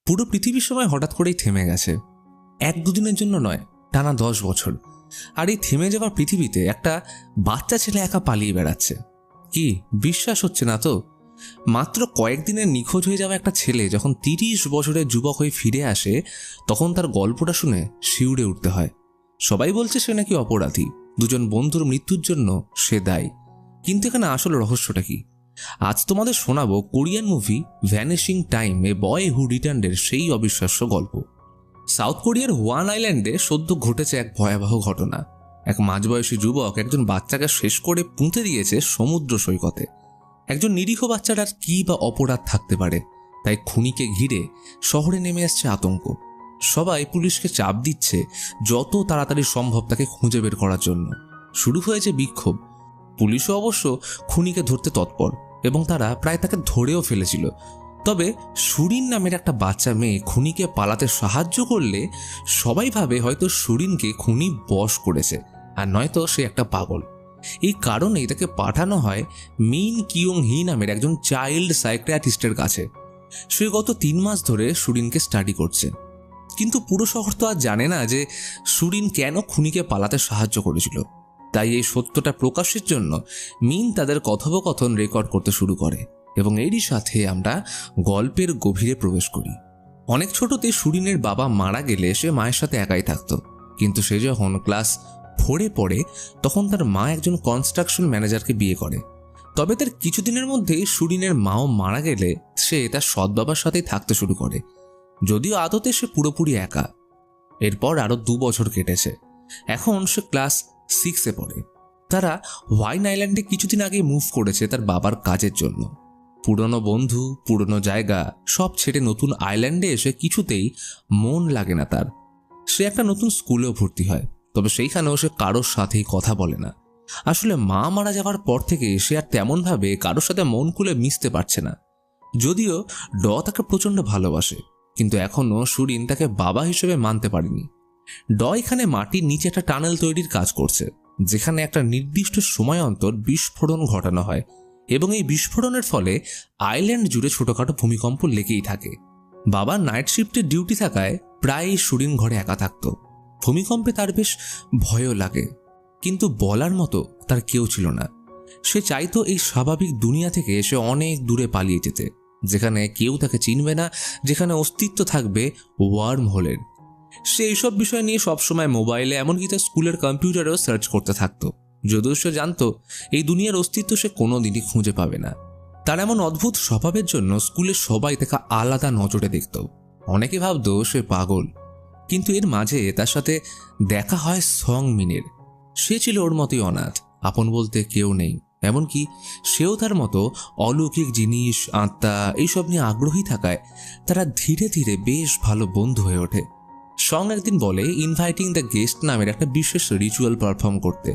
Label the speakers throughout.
Speaker 1: পুরো পৃথিবীর সময় হঠাৎ করেই থেমে গেছে। 1-2 দিনের জন্য নয়, টানা 10 বছর। আর এই থেমে যাওয়া পৃথিবীতে একটা বাচ্চা ছেলে একা পালিয়ে বেড়াচ্ছে। কি বিশ্বাস হচ্ছে না তো? মাত্র কয়েকদিনের নিখোঁজ হয়ে যাওয়া একটা ছেলে যখন 30 বছরের যুবক হয়ে ফিরে আসে, তখন তার গল্পটা শুনে শিউরে উঠতে হয়। সবাই বলছে সে নাকি অপরাধী, 2জন বন্ধুর মৃত্যুর জন্য সে দায়ী। কিন্তু এখানে আসল রহস্যটা কি? আজ তোমাদের শোনাবো কোরিয়ান মুভি ভ্যানিশিং টাইম এ বয় হু রিটার্নের সেই অবিশ্বাস্য গল্প। সাউথ কোরিয়ার হোয়ান আইল্যান্ডে সদ্য ঘটেছে এক ভয়াবহ ঘটনা। এক মাঝবয়সী যুবক একজন বাচ্চাকে শেষ করে পুঁতে দিয়েছে সমুদ্র সৈকতে। একজন নিরীহ বাচ্চার আর কি বা অপরাধ থাকতে পারে? তাই খুনিকে ঘিরে শহরে নেমে আসছে আতঙ্ক। সবাই পুলিশকে চাপ দিচ্ছে যত তাড়াতাড়ি সম্ভব তাকে খুঁজে বের করার জন্য। শুরু হয়েছে বিক্ষোভ। পুলিশও অবশ্য খুনিকে ধরতে তৎপর এবং তারা প্রায় তাকে ধরেও ফেলেছিল। তবে সুরিন নামের একটা বাচ্চা মেয়ে খুনিকে পালাতে সাহায্য করলে সবাই ভাবে হয়তো সুরিনকে খুনি বশ করেছে, আর নয়তো সে একটা পাগল। এই কারণেই তাকে পাঠানো হয় মিন কিয়ং হি নামের একজন চাইল্ড সাইকিয়াট্রিস্টের কাছে। সে গত 3 মাস ধরে সুরিনকে স্টাডি করছে। কিন্তু পুরো শহর তো আর জানে না যে সুরিন কেন খুনিকে পালাতে সাহায্য করেছিল। তাই এই সত্যটা প্রকাশের জন্য মিন তাদের কথোপকথন রেকর্ড করতে শুরু করে এবং এরই সাথে আমরা গল্পের গভীরে প্রবেশ করি। অনেক ছোটতে সুরিনের বাবা মারা গেলে সে মায়ের সাথে একাই থাকতো। কিন্তু সে যখন ক্লাস 4-এ পড়ে তখন তার মা একজন কনস্ট্রাকশন ম্যানেজারকে বিয়ে করে। তবে তার কিছুদিনের মধ্যেই সুরিনের মাও মারা গেলে সে তার সৎ বাবার সাথেই থাকতে শুরু করে, যদিও আদতে সে পুরোপুরি একা। এরপর আরো 2 বছর কেটেছে। এখন সে ক্লাস 6-এ পড়ে। তারা হোয়াইন আইল্যান্ডে কিছুদিন আগে মুভ করেছে তার বাবার কাজের জন্য। পুরনো বন্ধু, পুরনো জায়গা সব ছেড়ে নতুন আইল্যান্ডে এসে কিছুতেই মন লাগে না তার। সে একটা নতুন স্কুলেও ভর্তি হয়, তবে সেইখানেও সে কারোর সাথেই কথা বলে না। আসলে মা মারা যাওয়ার পর থেকে সে আর তেমনভাবে কারোর সাথে মন খুলে মিশতে পারছে না। যদিও তাকে প্রচণ্ড ভালোবাসে, কিন্তু এখনও সুরিন তাকে বাবা হিসেবে মানতে পারেনি। এখানে মাটির নিচে একটা টানেল তৈরির কাজ করছে, যেখানে একটা নির্দিষ্ট সময় অন্তর বিস্ফোরণ ঘটানো হয় এবং এই বিস্ফোরণের ফলে আইল্যান্ড জুড়ে ছোটখাটো ভূমিকম্প লেগেই থাকে। বাবার নাইট শিফটের ডিউটি থাকায় প্রায়ই সুরিন ঘরে একা থাকত। ভূমিকম্পে তার বেশ ভয়ও লাগে, কিন্তু বলার মতো তার কেউ ছিল না। সে চাইতো এই স্বাভাবিক দুনিয়া থেকে এসে অনেক দূরে পালিয়ে যেতে, যেখানে কেউ তাকে চিনবে না, যেখানে অস্তিত্ব থাকবে ওয়ার্ম হোলের। সে এইসব বিষয় নিয়ে সবসময় মোবাইলে, এমনকি তার স্কুলের কম্পিউটারেও সার্চ করতে থাকতো, যদিও সে জানতো এই দুনিয়ার অস্তিত্ব সে কোনোদিনই খুঁজে পাবে না। তার এমন অদ্ভুত স্বভাবের জন্য স্কুলের সবাই তাকে আলাদা নজরে দেখত। অনেকে ভাবতো সে পাগল। কিন্তু এর মাঝে তার সাথে দেখা হয় সং মিনের। সে ছিল ওর মতোই অনাথ, আপন বলতে কেউ নেই। এমনকি সেও তার মতো অলৌকিক জিনিস, আত্মা এইসব নিয়ে আগ্রহী থাকায় তারা ধীরে ধীরে বেশ ভালো বন্ধু হয়ে ওঠে। সং একদিন বলে ইনভাইটিং দ্য গেস্ট নামের একটা বিশেষ রিচুয়াল পারফর্ম করতে।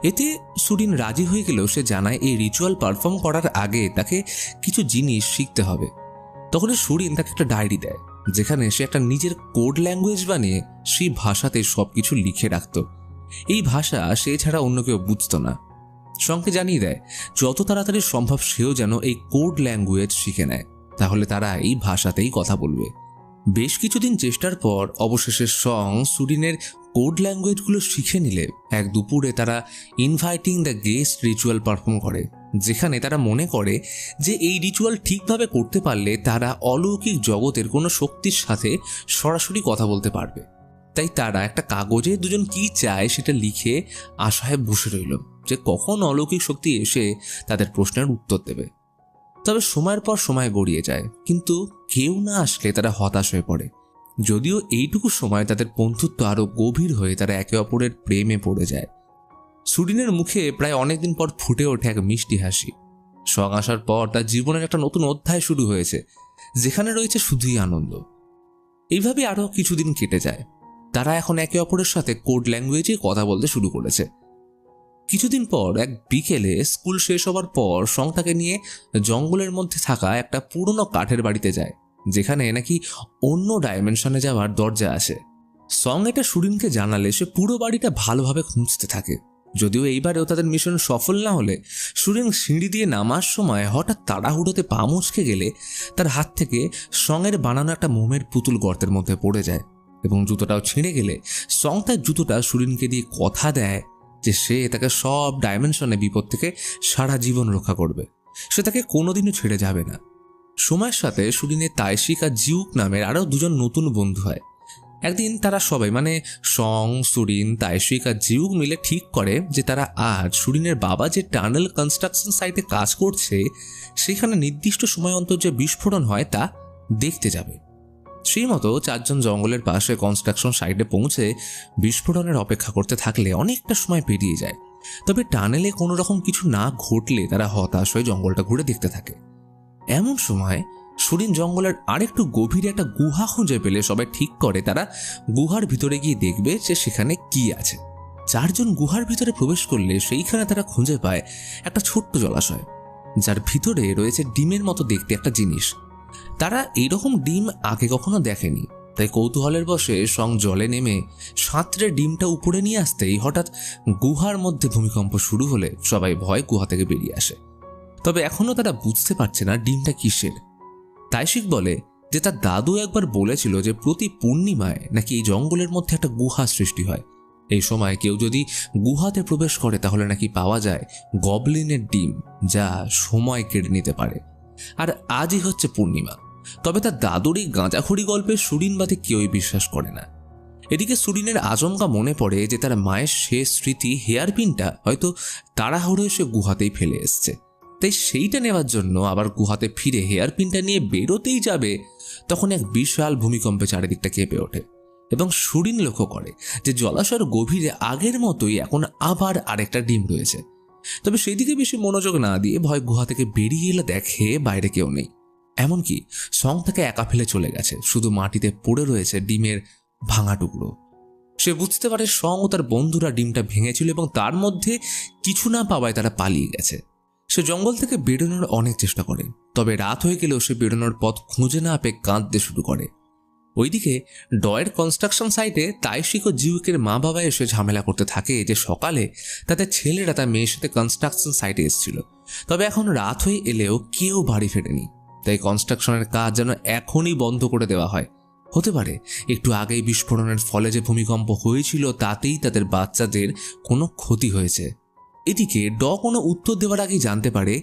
Speaker 1: এতে সুরিন রাজি হয়ে গেলেও সে জানায় এই রিচুয়াল পারফর্ম করার আগে তাকে কিছু জিনিস শিখতে হবে। তখন সুরিন তাকে একটা ডায়েরি দেয়, যেখানে সে একটা নিজের কোড ল্যাঙ্গুয়েজ বানিয়ে সেই ভাষাতে সবকিছু লিখে রাখত। এই ভাষা সে ছাড়া অন্য কেউ বুঝত না। সঙ্গে জানিয়ে দেয় যত তাড়াতাড়ি সম্ভব সেও যেন এই কোড ল্যাঙ্গুয়েজ শিখে নেয়, তাহলে তারা এই ভাষাতেই কথা বলবে। বেশ কিছুদিন চেষ্টার পর অবশেষে সং সুরিনের কোড ল্যাঙ্গুয়েজগুলো শিখে নিলে এক দুপুরে তারা inviting the guest ritual perform করে, যেখানে তারা মনে করে যে এই রিচুয়াল ঠিকভাবে করতে পারলে তারা অলৌকিক জগতের কোনো শক্তির সাথে সরাসরি কথা বলতে পারবে। তাই তারা একটা কাগজে দুজন কি চায় সেটা লিখে আশায় বসে রইল যে কখন অলৌকিক শক্তি এসে তাদের প্রশ্নের উত্তর দেবে। তবে সময়ের পর সময় গড়িয়ে যায়, কিন্তু কেউ না আসলে তারা হতাশ হয়ে পড়ে। যদিও এইটুকু সময় তাদের বন্ধুত্ব আরো গভীর হয়ে তারা একে অপরের প্রেমে পড়ে যায়। সুরিনের মুখে প্রায় অনেকদিন পর ফুটে ওঠে এক মিষ্টি হাসি। সং আসার পর তার জীবনের একটা নতুন অধ্যায় শুরু হয়েছে, যেখানে রয়েছে শুধুই আনন্দ। এইভাবে আরো কিছুদিন কেটে যায়। তারা এখন একে অপরের সাথে কোড ল্যাঙ্গুয়েজে কথা বলতে শুরু করেছে। কিছুদিন পর এক বিকেলে স্কুল শেষ হবার পর সং তাকে নিয়ে জঙ্গলের মধ্যে থাকা একটা পুরনো কাঠের বাড়িতে যায়, যেখানে নাকি অন্য ডাইমেনশনে যাওয়ার দরজা আছে। সং এটা সুরিনকে জানালে সে পুরো বাড়িটা ভালোভাবে খুঁজতে থাকে, যদিও এইবারেও তাদের মিশন সফল না হলে সুরিন সিঁড়ি দিয়ে নামার সময় হঠাৎ তাড়াহুড়োতে পা মুচকে গেলে তার হাত থেকে সঙের বানানো একটা মোমের পুতুল গর্তের মধ্যে পড়ে যায় এবং জুতোটাও ছিঁড়ে গেলে সং তার জুতোটা সুরিনকে দিয়ে কথা দেয় যে সে তাকে সব ডাইমেনশনে বিপদ থেকে সারা জীবন রক্ষা করবে, সে তাকে কোনোদিনও ছেড়ে যাবে না। সময়ের সাথে সুরিনের তাইশিক আর জিউক নামের আরও দুজন নতুন বন্ধু হয়। একদিন তারা সবাই মানে সং, সুরিন, তাইশিক আর জিউক মিলে ঠিক করে যে তারা আজ সুরিনের বাবা যে টানেল কনস্ট্রাকশন সাইটে কাজ করছে সেখানে নির্দিষ্ট সময় অন্তর যে বিস্ফোরণ হয় তা দেখতে যাবে। সেই মতো চারজন জঙ্গলের পাশে কনস্ট্রাকশন সাইটে পৌঁছে বিস্ফোরণের অপেক্ষা করতে থাকলে অনেকটা সময় পেরিয়ে যায়। তবে টানেলে কোনো রকম কিছু না ঘটলে তারা হতাশ হয়ে জঙ্গলটা ঘুরে দেখতে থাকে। এমন সময় সুরিন জঙ্গলের আরেকটু গভীরে একটা গুহা খুঁজে পেলে সবাই ঠিক করে তারা গুহার ভিতরে গিয়ে দেখবে যে সেখানে কি আছে। চারজন গুহার ভিতরে প্রবেশ করলে সেইখানে তারা খুঁজে পায় একটা ছোট্ট জলাশয়, যার ভিতরে রয়েছে ডিমের মতো দেখতে একটা জিনিস। তারা এইরকম ডিম আগে কখনো দেখেনি, তাই কৌতূহলের বশে সং জলে নেমে সাঁতরে ডিমটা উপরে নিয়ে আসতেই হঠাৎ গুহার মধ্যে ভূমিকম্প শুরু হলে সবাই ভয় গুহা থেকে বেরিয়ে আসে। তবে এখনো তারা বুঝতে পারছে না ডিমটা কিসের। তাইশিক বলে যে তার দাদু একবার বলেছিল যে প্রতি পূর্ণিমায় নাকি এই জঙ্গলের মধ্যে একটা গুহা সৃষ্টি হয়। এই সময় কেউ যদি গুহাতে প্রবেশ করে তাহলে নাকি পাওয়া যায় গবলিনের ডিম, যা সময় কেড়ে নিতে পারে। আর আজই হচ্ছে পূর্ণিমা। তবে তার দাদুর এই গাঁজাখড়ি গল্পে সুরিন বাদে কেউই বিশ্বাস করে না। এদিকে সুরিনের আচমকা মনে পড়ে যে তার মায়ের শেষ স্মৃতি হেয়ারপিনটা হয়তো তাড়াহুড়ো এসে গুহাতেই ফেলে এসছে, তাই সেইটা নেওয়ার জন্য আবার গুহাতে ফিরে হেয়ারপিনটা নিয়ে বেরোতেই যাবে তখন এক বিশাল ভূমিকম্পে চারিদিকটা কেঁপে ওঠে এবং সুরিন লক্ষ্য করে যে জলাশয়ের গভীরে আগের মতোই এখন আবার আরেকটা ডিম রয়েছে। তবে সেই দিকে বেশি মনোযোগ না দিয়ে ভয় গুহা থেকে বেরিয়ে এলে দেখে বাইরে কেউ নেই, এমনকি সং তাকে একা ফেলে চলে গেছে, শুধু মাটিতে পড়ে রয়েছে ডিমের ভাঙা টুকরো। সে বুঝতে পারে সং ও তার বন্ধুরা ডিমটা ভেঙেছিল এবং তার মধ্যে কিছু না পাওয়ায় তারা পালিয়ে গেছে। সে জঙ্গল থেকে বেরোনোর অনেক চেষ্টা করে, তবে রাত হয়ে গেলেও সে বেরোনোর পথ খুঁজে না পেয়ে কাঁদতে শুরু করে। ওইদিকে ডয়ের কনস্ট্রাকশন সাইটে তাইশিক ও জিউকের মা বাবা এসে ঝামেলা করতে থাকে যে সকালে তাদের ছেলেরা তার মেয়ের সাথে কনস্ট্রাকশন সাইটে এসেছিল, তবে এখন রাত হয়ে এলেও কেউ বাড়ি ফেরেনি, তাই কনস্ট্রাকশনের কাজ যেন এখনই বন্ধ করে দেওয়া হয়। হতে পারে একটু আগেই বিস্ফোরণের ফলে যে ভূমিকম্প হয়েছিল তাতেই তাদের বাচ্চাদের কোনো ক্ষতি হয়েছে। এদিকে কোনো উত্তর দেওয়ার আগেই জানতে পারে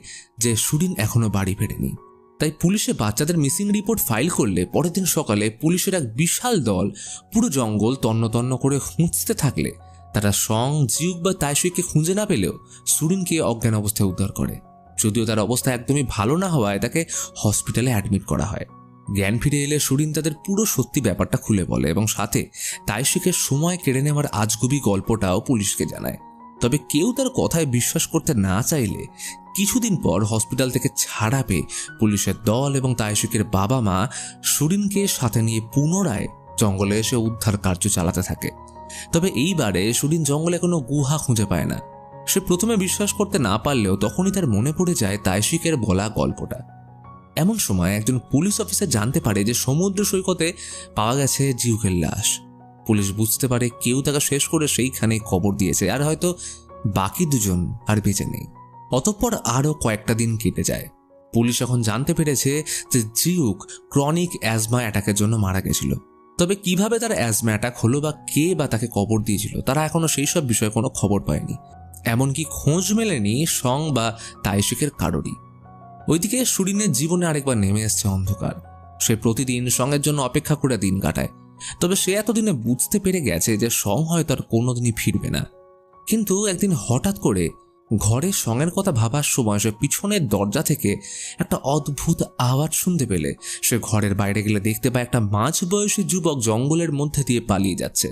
Speaker 1: যে সুরিন এখনো বাড়ি ফেরেনি, তাই পুলিশে বাচ্চাদের মিসিং রিপোর্ট ফাইল করলে পরের দিন সকালে পুলিশের এক বিশাল দল পুরো জঙ্গল তন্ন তন্ন করে খুঁজতে থাকলে তারা সং, জিউক বা তাইশিককে খুঁজে না পেলেও সুরিনকে অজ্ঞান অবস্থায় উদ্ধার করে। যদিও তার অবস্থা একদমই ভালো না হওয়ায় তাকে হসপিটালে অ্যাডমিট করা হয়। জ্ঞান ফিরে এলে সুরিন তাদের পুরো সত্যি ব্যাপারটা খুলে বলে এবং সাথে তাইশিকের সময় কেড়ে নেওয়ার আজগুবি গল্পটাও পুলিশকে জানায়। তবে কেউ তার কথায় বিশ্বাস করতে না চাইলে কিছুদিন পর হসপিটাল থেকে ছাড়া পেয়ে পুলিশের দল এবং তাইশিকের বাবা মা সুরিনকে সাথে নিয়ে পুনরায় জঙ্গলে এসে উদ্ধার কার্য চালাতে থাকে। তবে এইবারে সুরিন জঙ্গলে কোনো গুহা খুঁজে পায় না। সে প্রথমে বিশ্বাস করতে না পারলেও তখনই তার মনে পড়ে যায় তাইশিকের বলা গল্পটা। এমন সময় একজন পুলিশ অফিসার জানতে পারে যে সমুদ্র সৈকতে পাওয়া গেছে জিউকের লাশ। পুলিশ বুঝতে পারে কেউ তাকে শেষ করে সেইখানে খবর দিয়েছে, আর হয়তো বাকি দুজন আর বেঁচে নেই। অতঃপর আরও কয়েকটা দিন কেটে যায়। পুলিশ এখন জানতে পেরেছে যে জিউক ক্রনিক অ্যাজমা অ্যাটাকের জন্য মারা গেছিল। তবে কিভাবে তার অ্যাজমা অ্যাটাক হলো বা কে বা তাকে কবর দিয়েছিল তারা এখনো সেই সব বিষয়ে কোনো খবর পায়নি, এমনকি খোঁজ মেলেনি সং বা তাইশিকের কারোরই। ওইদিকে সুরিনের জীবনে আরেকবার নেমে এসছে অন্ধকার। সে প্রতিদিন সঙ্গের জন্য অপেক্ষা করে দিন কাটায়, তবে সে এতদিনে বুঝতে পেরে গেছে যে সং হয়তো আর কোনোদিনই ফিরবে না। কিন্তু একদিন হঠাৎ করে ঘরে সঙ্গের কথা ভাবার সময় সে পিছনের দরজা থেকে একটা অদ্ভুত আওয়াজ শুনতে পেলে সে ঘরের বাইরে গেলে দেখতে পায় একটা মাঝবয়সী যুবক জঙ্গলের মধ্যে দিয়ে পালিয়ে যাচ্ছে।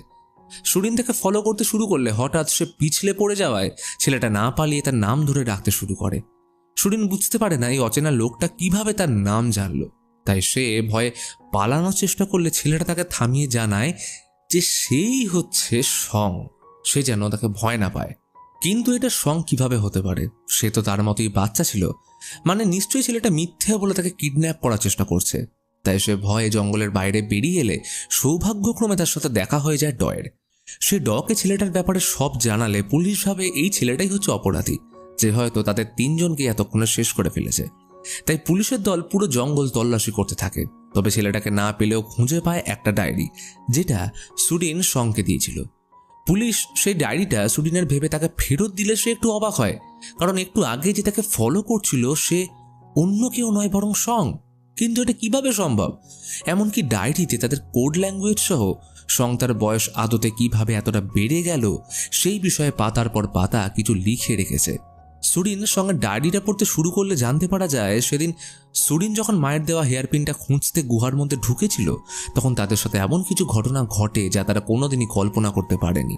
Speaker 1: সুরিন তাকে ফলো করতে শুরু করলে হঠাৎ সে পিছলে পড়ে যাওয়ায় ছেলেটা না পালিয়ে তার নাম ধরে ডাকতে শুরু করে। সুরিন বুঝতে পারে না এই অচেনা লোকটা কিভাবে তার নাম জানলো, তাই সে ভয়ে পালানোর চেষ্টা করলে ছেলেটা তাকে থামিয়ে জানায় যে সেই হচ্ছে সং, সে যেন তাকে ভয় না পায়। কিন্তু এটা সং কিভাবে হতে পারে? সে তো তার মতোই বাচ্চা ছিল, মানে নিশ্চয়ই ছেলেটা মিথ্যে বলে তাকে কিডন্যাপ করার চেষ্টা করছে। তাই সে ভয়ে জঙ্গলের বাইরে বেরিয়ে এলে সৌভাগ্যক্রমে তার সাথে দেখা হয়ে যায় ডয়ের। সে ডকে ছেলেটার ব্যাপারে সব জানালে পুলিশ ভাবে এই ছেলেটাই হচ্ছে অপরাধী, যে হয়তো তাদের 3 জনকে এতক্ষণে শেষ করে ফেলেছে। তাই পুলিশের দল পুরো জঙ্গল তল্লাশি করতে থাকে। তবে ছেলেটাকে না পেলেও খুঁজে পায় একটা ডায়েরি, যেটা সুরিন সঙ্গে দিয়েছিল। পুলিশ সেই ডায়েরিটা সুরিনের ভেবে তাকে ফেরত দিলে সে একটু অবাক হয়, কারণ একটু আগে যে তাকে ফলো করছিল সে অন্য কেউ নয় বরং সং। কিন্তু এটা কিভাবে সম্ভব? এমনকি ডায়েরিতে তাদের কোড ল্যাঙ্গুয়েজ সহ সং তার বয়স আদতে কিভাবে এতটা বেড়ে গেল সেই বিষয়ে পাতার পর পাতা কিছু লিখে রেখেছে। সুরিন সঙ্গে ডায়েরিটা পড়তে শুরু করলে জানতে পারা যায় সেদিন সুরিন যখন মায়ের দেওয়া হেয়ারপিনটা খুঁজতে গুহার মধ্যে ঢুকেছিল তখন তাদের সাথে এমন কিছু ঘটনা ঘটে যা তারা কোনোদিনই কল্পনা করতে পারেনি।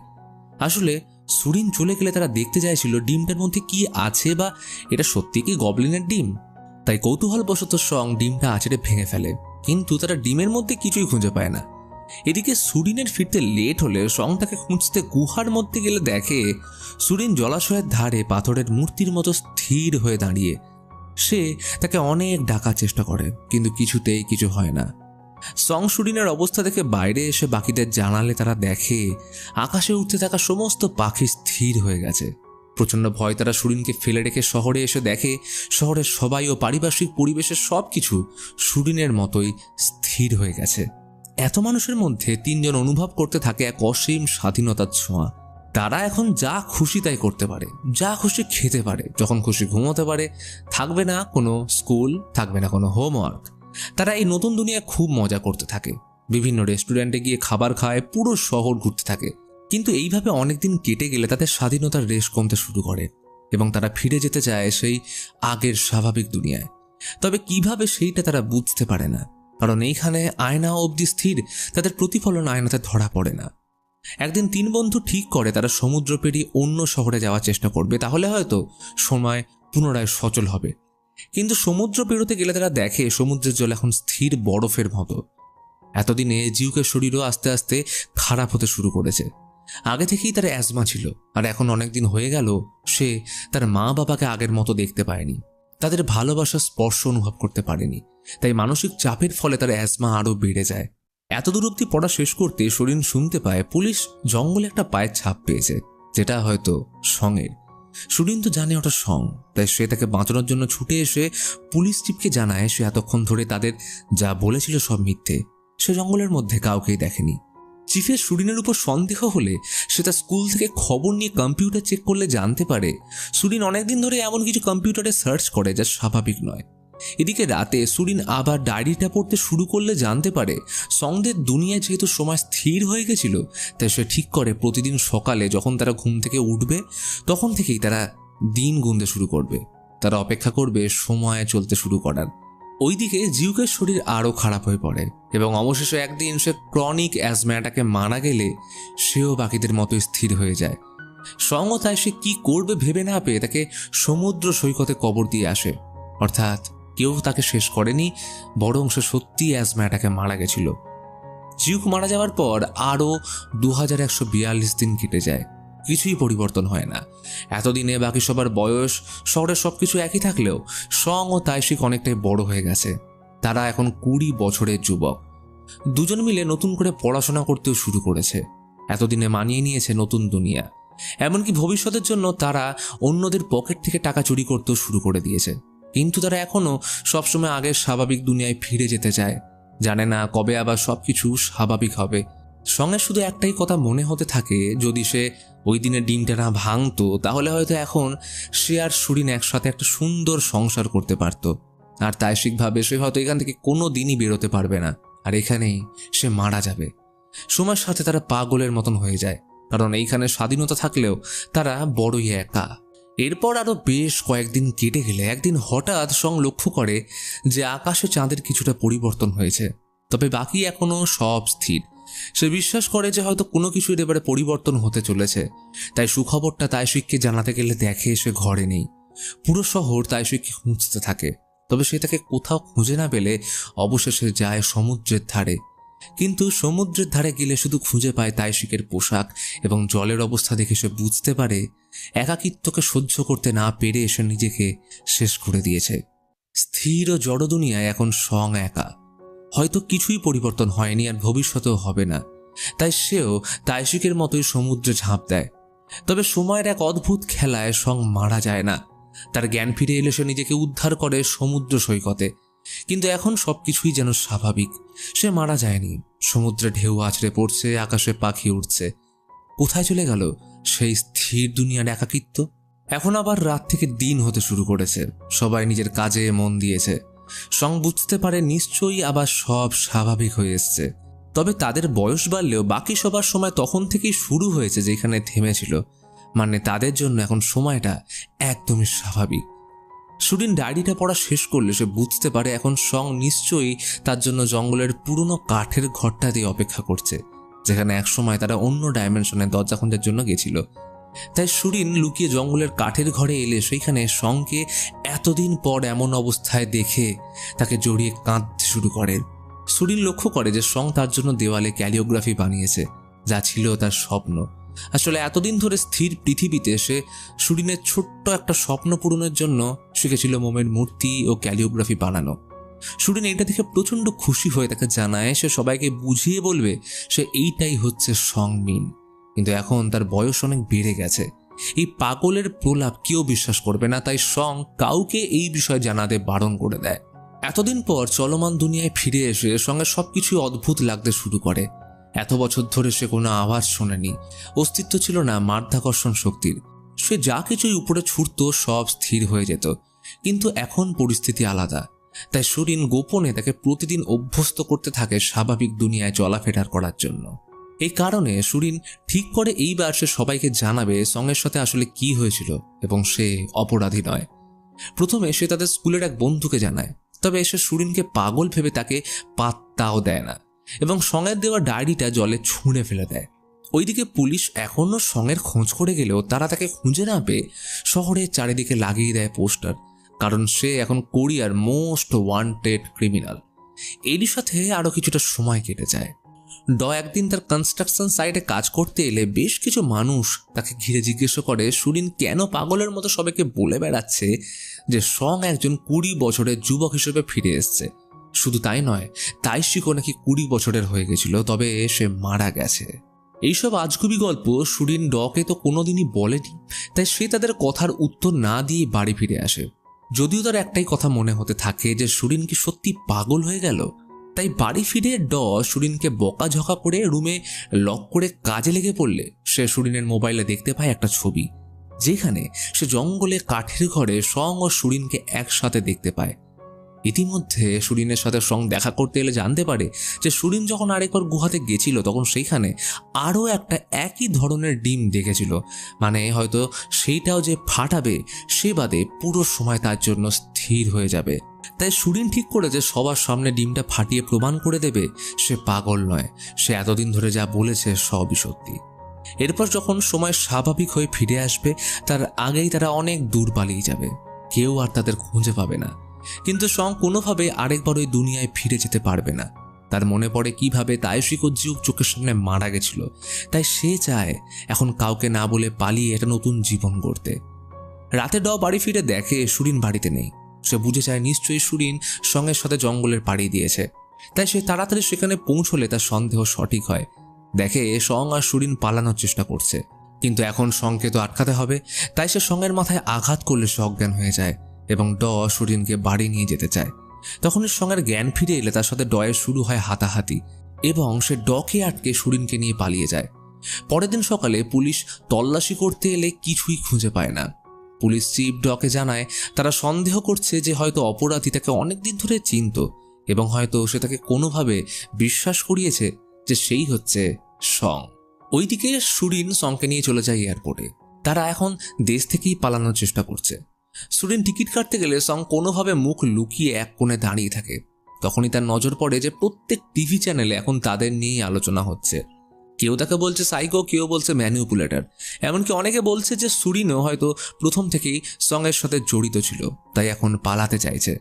Speaker 1: আসলে সুরিন চলে গেলে তারা দেখতে চাইছিল ডিমটার মধ্যে কি আছে, বা এটা সত্যি কি গবলিনের ডিম। তাই কৌতূহলবশত সং ডিমটা আছড়ে ভেঙে ফেলে, কিন্তু তারা ডিমের মধ্যে কিছুই খুঁজে পায় না। এদিকে সুরিনের ফিরতে লেট হলে সং তাকে খুঁজতে গুহার মধ্যে গেলে দেখে সুরিন জলাশয়ের ধারে পাথরের মূর্তির মতো স্থির হয়ে দাঁড়িয়ে। সে তাকে অনেক ডাকার চেষ্টা করে, কিন্তু কিছুতেই কিছু হয় না। সং সুরিনের অবস্থা দেখে বাইরে এসে বাকিদের জানালে তারা দেখে আকাশে উঠতে থাকা সমস্ত পাখি স্থির হয়ে গেছে। প্রচণ্ড ভয় তারা সুরিনকে ফেলে রেখে শহরে এসে দেখে শহরের সবাই ও পারিপার্শ্বিক পরিবেশের সবকিছু সুরিনের মতোই স্থির হয়ে গেছে। এত মানুষের মধ্যে 3 জন অনুভব করতে থাকে এক অসীম স্বাধীনতার ছোঁয়া। তারা এখন যা খুশি তাই করতে পারে, যা খুশি খেতে পারে, যখন খুশি ঘুমোতে পারে। থাকবে না কোনো স্কুল, থাকবে না কোনো হোমওয়ার্ক। তারা এই নতুন দুনিয়ায় খুব মজা করতে থাকে, বিভিন্ন রেস্টুরেন্টে গিয়ে খাবার খায়, পুরো শহর ঘুরতে থাকে। কিন্তু এইভাবে অনেকদিন কেটে গেলে তাদের স্বাধীনতার রেশ কমতে শুরু করে এবং তারা ফিরে যেতে চায় সেই আগের স্বাভাবিক দুনিয়ায়। তবে কিভাবে সেইটা তারা বুঝতে পারে না, কারণ এইখানে আয়না অবধি স্থির, তাদের প্রতিফলন আয়নাতে ধরা পড়ে না। একদিন 3 বন্ধু ঠিক করে তারা সমুদ্র পেরিয়ে অন্য শহরে যাওয়ার চেষ্টা করবে, তাহলে হয়তো সময় পুনরায় সচল হবে। কিন্তু সমুদ্র পেরোতে গেলে তারা দেখে সমুদ্রের জল এখন স্থির বরফের মতো। এতদিনে জিউকের শরীরও আস্তে আস্তে খারাপ হতে শুরু করেছে। আগে থেকেই তার অ্যাজমা ছিল, আর এখন অনেকদিন হয়ে গেল সে তার মা বাবাকে আগের মতো দেখতে পায়নি, তাদের ভালোবাসার স্পর্শ অনুভব করতে পারেনি। তাই মানসিক চাপের ফলে তার অ্যাজমা আরও বেড়ে যায়। এতদূর অব্দি পড়া শেষ করতে শরীন শুনতে পায় পুলিশ জঙ্গলে একটা পায়ের ছাপ পেয়েছে, যেটা হয়তো সঙের। সুরিন তো জানে ওটা সং, তাই সে তাকে বাঁচানোর জন্য ছুটে এসে পুলিশ চিফকে জানায় সে এতক্ষণ ধরে তাদের যা বলেছিল সব মিথ্যে, সে জঙ্গলের মধ্যে কাউকেই দেখেনি। চিফের সুরিনের উপর সন্দেহ হলে সে তার স্কুল থেকে খবর নিয়ে কম্পিউটার চেক করলে জানতে পারে সুরিন অনেকদিন ধরে এমন কিছু কম্পিউটারে সার্চ করে যা স্বাভাবিক নয়। এদিকে রাতে সুরিন আবার ডায়েরিটা পড়তে শুরু করলে জানতে পারে সঙ্গদের দুনিয়ায় যেহেতু সময় স্থির হয়ে গেছিল, তাই সে ঠিক করে প্রতিদিন সকালে যখন তারা ঘুম থেকে উঠবে তখন থেকেই তারা দিন গুনতে শুরু করবে। তারা অপেক্ষা করবে সময় চলতে শুরু করার। ওইদিকে জিউকের শরীর আরও খারাপ হয়ে পড়ে এবং অবশেষে একদিন সে ক্রনিক অ্যাজমা অ্যাটাকে মারা গেলে সেও বাকিদের মতো স্থির হয়ে যায়। সঙ্গ তাই সে কি করবে ভেবে না পেয়ে তাকে সমুদ্র সৈকতে কবর দিয়ে আসে। অর্থাৎ কেউ তাকে শেষ করেনি, বরং সে সত্যি অ্যাজমা অ্যাটাকে মারা গেছিল। জিউক মারা যাওয়ার পর আরও 2142 দিন কেটে যায়, কিছুই পরিবর্তন হয় না। এতদিনে বাকি সবার বয়স, শহরের সবকিছু একই থাকলেও সং ও তাইশিক অনেকটাই বড় হয়ে গেছে। তারা এখন 20 বছরের যুবক। দুজন মিলে নতুন করে পড়াশোনা করতেও শুরু করেছে। এতদিনে মানিয়ে নিয়েছে নতুন দুনিয়া। এমনকি ভবিষ্যতের জন্য তারা অন্যদের পকেট থেকে টাকা চুরি করতেও শুরু করে দিয়েছে। কিন্তু তারা এখনো সবসময় আগের স্বাভাবিক দুনিয়ায় ফিরে যেতে চায়, জানে না কবে আবার সবকিছু স্বাভাবিক হবে। সঙ্গে শুধু একটাই কথা মনে হতে থাকে, যদি সে ওই দিনের ডিমটা না ভাঙতো তাহলে হয়তো এখন সে আর সুরিন একসাথে একটা সুন্দর সংসার করতে পারত। আর তাইশিকভাবে সে হয়তো এখান থেকে কোনো দিনই বেরোতে পারবে না, আর এখানেই সে মারা যাবে। সময়ের সাথে তারা পাগলের মতন হয়ে যায়, কারণ এইখানে স্বাধীনতা থাকলেও তারা বড়ই একা। এরপর আরও বেশ কয়েকদিন কেটে গেলে একদিন হঠাৎ সং লক্ষ্য করে যে আকাশে চাঁদের কিছুটা পরিবর্তন হয়েছে, তবে বাকি এখনো সব স্থির। সে বিশ্বাস করে যে হয়তো কোনো কিছুর এবারে পরিবর্তন হতে চলেছে। তাই সুখবরটা তাইশিককে জানাতে গেলে দেখে সে ঘরে নেই। পুরো শহর তাইশিককে খুঁজতে থাকে, তবে সে তাকে কোথাও খুঁজে না পেলে অবশেষে যায় সমুদ্রের ধারে। কিন্তু সমুদ্রের ধারে গেলে শুধু খুঁজে পায় তাইশিকের পোশাক এবং জলের অবস্থা দেখে সে বুঝতে পারে একাকিত্বকে সহ্য করতে না পেরে সে নিজেকে শেষ করে দিয়েছে। স্থির ও জড় দুনিয়ায় এখন সং একা। হয়তো কিছুই পরিবর্তন হয়নি, আর ভবিষ্যতেও হবে না। তাই সেও তাইশিকের মতোই সমুদ্রে ঝাঁপ দেয়। তবে সময়ের এক অদ্ভুত খেলায় সং মারা যায় না। তার জ্ঞান ফিরে এলে সে নিজেকে উদ্ধার করে সমুদ্র সৈকতে। কিন্তু এখন সবকিছুই যেন স্বাভাবিক। সে মারা যায়নি। সমুদ্রে ঢেউ আছড়ে পড়ছে, আকাশে পাখি উঠছে। কোথায় চলে গেল সেই স্থির দুনিয়ার একাকিত্ব? এখন আবার রাত থেকে দিন হতে শুরু করেছে। সবাই নিজের কাজে মন দিয়েছে। সং বুঝতে পারে নিশ্চয়ই আবার সব স্বাভাবিক হয়ে এসছে। তবে তাদের বয়স বাড়লেও বাকি সবার সময় তখন থেকেই শুরু হয়েছে যেখানে থেমেছিল। মানে তাদের জন্য এখন সময়টা একদমই স্বাভাবিক। সুরিন ডায়েরিটা পড়া শেষ করলে সে বুঝতে পারে এখন সং নিশ্চয়ই তার জন্য জঙ্গলের পুরনো কাঠের ঘরটা দিয়ে অপেক্ষা করছে, যেখানে একসময় তারা অন্য ডাইমেনশনে দরজা খোঁজার জন্য গেছিল। তাই সুরিন লুকিয়ে জঙ্গলের কাঠের ঘরে এলে সেইখানে সংকে এতদিন পর এমন অবস্থায় দেখে তাকে জড়িয়ে কাঁদতে শুরু করে। সুরিন লক্ষ্য করে যে সং তার জন্য দেওয়ালে ক্যালিওগ্রাফি বানিয়েছে, যা ছিল তার স্বপ্ন। আসলে এতদিন ধরে স্থির পৃথিবীতে সে সুরিনের ছোট্ট একটা স্বপ্ন পূরণের জন্য শিখেছিল মোমের মূর্তি ও ক্যালিওগ্রাফি বানানো। সুরিন এইটা দেখে প্রচন্ড খুশি হয়ে তাকে জানায় সে সবাইকে বুঝিয়ে বলবে সে এইটাই হচ্ছে সংমিন। কিন্তু এখন তার বয়স অনেক বেড়ে গেছে। এই পাগলের প্রলাপ কেউ বিশ্বাস করবে না, তাই সং কাউকে এই বিষয়ে জানাতে বারণ করে দেয়। এতদিন পর চলমান দুনিয়ায় ফিরে এসে সঙ্গে সবকিছুই অদ্ভুত লাগতে শুরু করে। এত বছর ধরে সে কোনো আওয়াজ শোনেনি, অস্তিত্ব ছিল না মাধ্যাকর্ষণ শক্তির। সে যা কিছুই উপরে ছুটত সব স্থির হয়ে যেত। কিন্তু এখন পরিস্থিতি আলাদা। তাই সুরিন গোপনে তাকে প্রতিদিন অভ্যস্ত করতে থাকে স্বাভাবিক দুনিয়ায় চলাফেরা করার জন্য। এই কারণে সুরিন ঠিক করে এইবার সে সবাইকে জানাবে সঙ্গের সাথে আসলে কি হয়েছিল এবং সে অপরাধী নয়। প্রথমে সে তাদের স্কুলের এক বন্ধুকে জানায়, তবে সে সুরিনকে পাগল ভেবে তাকে পাত্তাও দেয় না এবং সঙ্গের দেওয়া ডায়েরিটা জলে ছুঁড়ে ফেলে দেয়। ওইদিকে পুলিশ এখনও সঙ্গের খোঁজ করে গেলেও তারা তাকে খুঁজে না পেয়ে শহরের চারিদিকে লাগিয়ে দেয় পোস্টার, কারণ সে এখন কোরিয়ার মোস্ট ওয়ান্টেড ক্রিমিনাল। এরই সাথে আরও কিছুটা সময় কেটে যায়। একদিন তার কনস্ট্রাকশন সাইটে কাজ করতে এলে বেশ কিছু মানুষ তাকে ঘিরে জিজ্ঞেস করে সুরিন কেন পাগলের মতো সবাইকে বলে বেড়াচ্ছে যে সং একজন 20 বছরের যুবক হিসেবে ফিরে এসছে। শুধু তাই নয়, তাইশিকো নাকি 20 বছরের হয়ে গেছিল, তবে সে মারা গেছে। এইসব আজগুবি গল্প সুরিন ডকে তো কোনোদিনই বলেনি, তাই সে তাদের কথার উত্তর না দিয়ে বাড়ি ফিরে আসে। যদিও তার একটাই কথা মনে হতে থাকে যে সুরিন কি সত্যি পাগল হয়ে গেল। তাই বাড়ি ফিরে সুরিনকে বকাঝকা করে রুমে লক করে কাজে লেগে পড়লে সে সুরিনের মোবাইলে দেখতে পায় একটা ছবি, যেখানে সে জঙ্গলে কাঠের ঘরে সং ও সুরিনকে একসাথে দেখতে পায়। ইতিমধ্যে সুরিনের সাথে সং দেখা করতে এলে জানতে পারে যে সুরিন যখন আরেকবার গুহাতে গেছিল তখন সেইখানে আরও একটা একই ধরনের ডিম দেখেছিল। মানে হয়তো সেইটাও যে ফাটাবে সে বাদে পুরো সময় তার জন্য স্থির হয়ে যাবে। তাই সুরিন ঠিক করে যে সবার সামনে ডিমটা ফাটিয়ে প্রমাণ করে দেবে সে পাগল নয়, সে এতদিন ধরে যা বলেছে সবই সত্যি। এরপর যখন সময় স্বাভাবিক হয়ে ফিরে আসবে তার আগেই তারা অনেক দূর পালিয়ে যাবে, কেউ আর তাদের খুঁজে পাবে না। কিন্তু সং কোনোভাবে আরেকবার ওই দুনিয়ায় ফিরে যেতে পারবে না। তার মনে পড়ে কিভাবে তাইশিকো জিউক চোখের সামনে মারা গেছিল, তাই সে চায় এখন কাউকে না বলে পালিয়ে একটা নতুন জীবন গড়তে। রাতে বাড়ি ফিরে দেখে সুরিন বাড়িতে নেই। সে বুঝে যায় নিশ্চয়ই সুরিন সঙ্গের সাথে জঙ্গলের পাড়ি দিয়েছে। তাই সে তাড়াতাড়ি সেখানে পৌঁছলে তার সন্দেহ সঠিক হয়। দেখে সং আর সুরিন পালানোর চেষ্টা করছে, কিন্তু এখন সংকে তো আটকাতে হবে। তাই সে সঙ্গের মাথায় আঘাত করলে সে অজ্ঞান হয়ে যায় এবং সুরিনকে বাড়ি নিয়ে যেতে চায়। তখনই সঙ্গের জ্ঞান ফিরে এলে তার সাথে এর শুরু হয় হাতাহাতি এবং সে কে আটকে সুরিনকে নিয়ে পালিয়ে যায়। পরের দিন সকালে পুলিশ তল্লাশি করতে এলে কিছুই খুঁজে পায় না। পুলিশ চিফ কে জানায় তারা সন্দেহ করছে যে হয়তো অপরাধী তাকে অনেকদিন ধরে চিনত এবং হয়তো সে তাকে কোনোভাবে বিশ্বাস করিয়েছে যে সেই হচ্ছে সং। ওইদিকে সুরিন সংকে নিয়ে চলে যায় এয়ারপোর্টে। তারা এখন দেশ থেকেই পালানোর চেষ্টা করছে। সুরিন টিকিট কাটতে গেলে সং কোনোভাবে মুখ লুকিয়ে এক কোণে দাঁড়িয়ে থাকে। তখনই তার নজর পড়ে যে প্রত্যেক টিভি চ্যানেলে এখন তাদের নিয়েই আলোচনা হচ্ছে। কেউ তাকে বলছে সাইকো, কেউ বলছে ম্যানিপুলেটর, এমনকি অনেকে বলছে যে সুরিনও হয়তো প্রথম থেকেই সঙ্গের সাথে জড়িত ছিল, তাই এখন পালাতে চাইছে।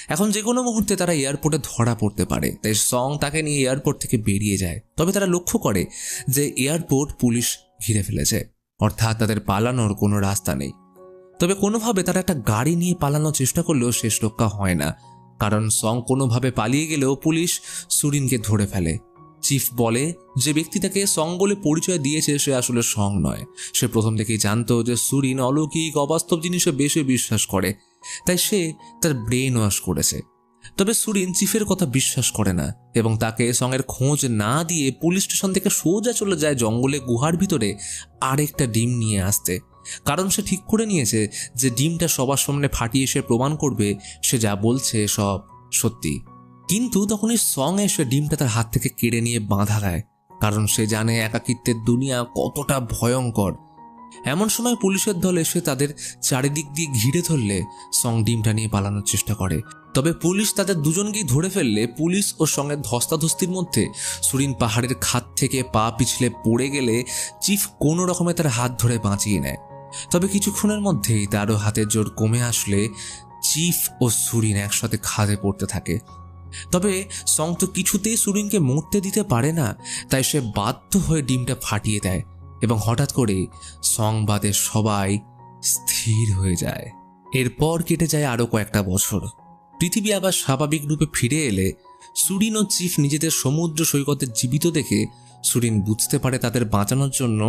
Speaker 1: এখন যে কোনো মুহূর্তে তারা এয়ারপোর্টে ধরা পড়তে পারে, তাই সং তাকে নিয়ে এয়ারপোর্ট থেকে বেরিয়ে যায়। তবে তারা লক্ষ্য করে যে এয়ারপোর্ট পুলিশ ঘিরে ফেলেছে, অর্থাৎ তাদের পালানোর কোনো রাস্তা নেই। তবে কোনোভাবে তারা একটা গাড়ি নিয়ে পালানোর চেষ্টা করলেও শেষ রক্ষা হয় না, কারণ সং কোনোভাবে পালিয়ে গেলেও পুলিশ সুরিনকে ধরে ফেলে। চিফ বলে যে ব্যক্তি তাকে সং বলে পরিচয় দিয়েছে সে আসলে সং নয়। সে প্রথম থেকেই জানতো যে সুরিন অলৌকিক অবাস্তব জিনিসে বেশি বিশ্বাস করে, তাই সে তার ব্রেন ওয়াশ করেছে। তবে সুরিন চিফের কথা বিশ্বাস করে না এবং তাকে সঙ্গের খোঁজ না দিয়ে পুলিশ স্টেশন থেকে সোজা চলে যায় জঙ্গলে গুহার ভিতরে আরেকটা ডিম নিয়ে আসতে। কারণ সে ঠিক করে নিয়েছে যে ডিমটা সবার সামনে ফাটিয়ে সে প্রমাণ করবে সে যা বলছে সব সত্যি। কিন্তু তখনই সং এসে ডিমটা তার হাত থেকে কেড়ে নিয়ে বাঁধা দেয়, কারণ সে জানে একাকিত্বের দুনিয়া কতটা ভয়ঙ্কর। এমন সময় পুলিশের দল এসে তাদের চারিদিক দিয়ে ঘিরে ধরলে সং ডিমটা নিয়ে পালানোর চেষ্টা করে। তবে পুলিশ তাদের দুজনকেই ধরে ফেললে পুলিশ ও সঙ্গের ধস্তাধস্তির মধ্যে সুরিন পাহাড়ের খাত থেকে পা পিছলে পড়ে গেলে চিফ কোনো রকমে তার হাত ধরে বাঁচিয়ে নেয়। তবে কিছুক্ষণের মধ্যেই তারও হাতের জোর কমে আসলে চিফ ও সুরিন একসাথে খাদে পড়তে থাকে। তবে সং তো কিছুতেই সুরিনকে মরতে দিতে পারে না, তাই সে বাধ্য হয়ে ডিমটা ফাটিয়ে দেয় এবং হঠাৎ করে সং বাদে সবাই স্থির হয়ে যায়। এরপর কেটে যায় আরও কয়েকটা বছর। পৃথিবী আবার স্বাভাবিক রূপে ফিরে এলে সুরিন ও চিফ নিজেদের সমুদ্র সৈকতে জীবিত দেখে সুরিন বুঝতে পারে তাদের বাঁচানোর জন্য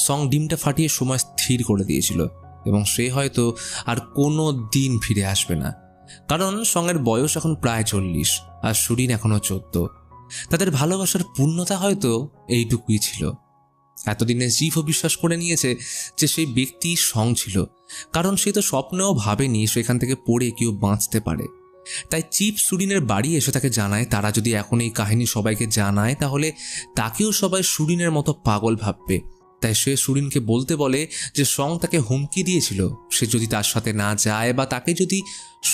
Speaker 1: সং ডিমটা ফাটিয়ে সময় স্থির করে দিয়েছিল এবং সে হয়তো আর কোনো দিন ফিরে আসবে না। কারণ সঙ্গের বয়স এখন প্রায় 40 আর সুরিন এখনো 14। তাদের ভালোবাসার পূর্ণতা হয়তো এইটুকুই ছিল। এতদিনে চিফও বিশ্বাস করে নিয়েছে যে সেই ব্যক্তি সং ছিল, কারণ সে তো স্বপ্নেও ভাবেনি সেখান থেকে পড়ে কেউ বাঁচতে পারে। তাই চিফ সুরিনের বাড়ি এসে তাকে জানায় তারা যদি এখন এই কাহিনী সবাইকে জানায় তাহলে তাকেও সবাই সুরিনের মতো পাগল ভাববে। তাই সে সুরিনকে বলতে বলে যে সং তাকে হুমকি দিয়েছিল সে যদি তার সাথে না যায় বা তাকে যদি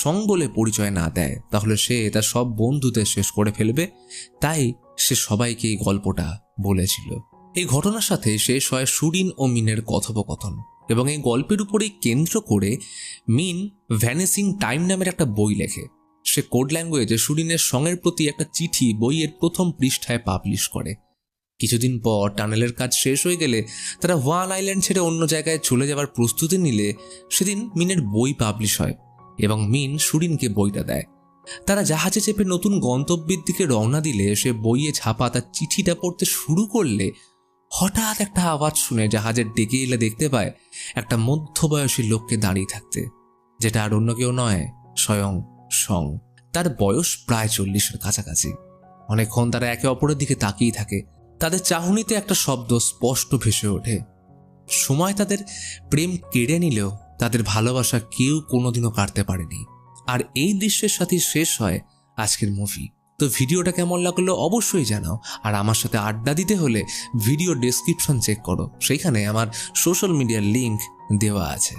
Speaker 1: সং বলে পরিচয় না দেয় তাহলে সে তার সব বন্ধুদের শেষ করে ফেলবে। তাই সে সবাইকে এই গল্পটা বলেছিল। এই ঘটনার সাথে শেষ হয় সুরিন ও মিনের কথোপকথন এবং এই গল্পের উপরেই কেন্দ্র করে মিন ভ্যানিসিং টাইম নামের একটা বই লেখে। সে কোড ল্যাঙ্গুয়েজে সুরিনের সঙ্গের প্রতি একটা চিঠি বইয়ের প্রথম পৃষ্ঠায় পাবলিশ করে। কিছুদিন পর টানেলের কাজ শেষ হয়ে গেলে তারা ওয়ান আইল্যান্ড ছেড়ে অন্য জায়গায় চলে যাওয়ার প্রস্তুতি নিলে সেদিন মিনের বই পাবলিশ হয় এবং মিন সুরিনকে বইটা দেয়। তারা জাহাজে চেপে নতুন গন্তব্যের দিকে রওনা দিলে সে বইয়ে ছাপা তার চিঠিটা পড়তে শুরু করলে হঠাৎ একটা আওয়াজ শুনে জাহাজের ডেকে এলে দেখতে পায় একটা মধ্যবয়সী লোককে দাঁড়িয়ে থাকতে, যেটা আর অন্য কেউ নয়, স্বয়ং সং। তার বয়স প্রায় 40-এর কাছাকাছি। অনেকক্ষণ তারা একে অপরের দিকে তাকিয়ে থাকে। তাদের চাহনিতে একটা শব্দ স্পষ্ট ভেসে ওঠে। সময় তাদের প্রেম কেড়ে নিলেও তাদের ভালোবাসা কেউ কোনোদিনও কাটতে পারেনি। আর এই দৃশ্যের সাথে শেষ হয় আজকের মুভি। তো ভিডিওটা কেমন লাগলো অবশ্যই জানাও। আর আমার সাথে আড্ডা দিতে হলে ভিডিও ডেসক্রিপশন চেক করো, সেইখানে আমার সোশ্যাল মিডিয়ার লিঙ্ক দেওয়া আছে।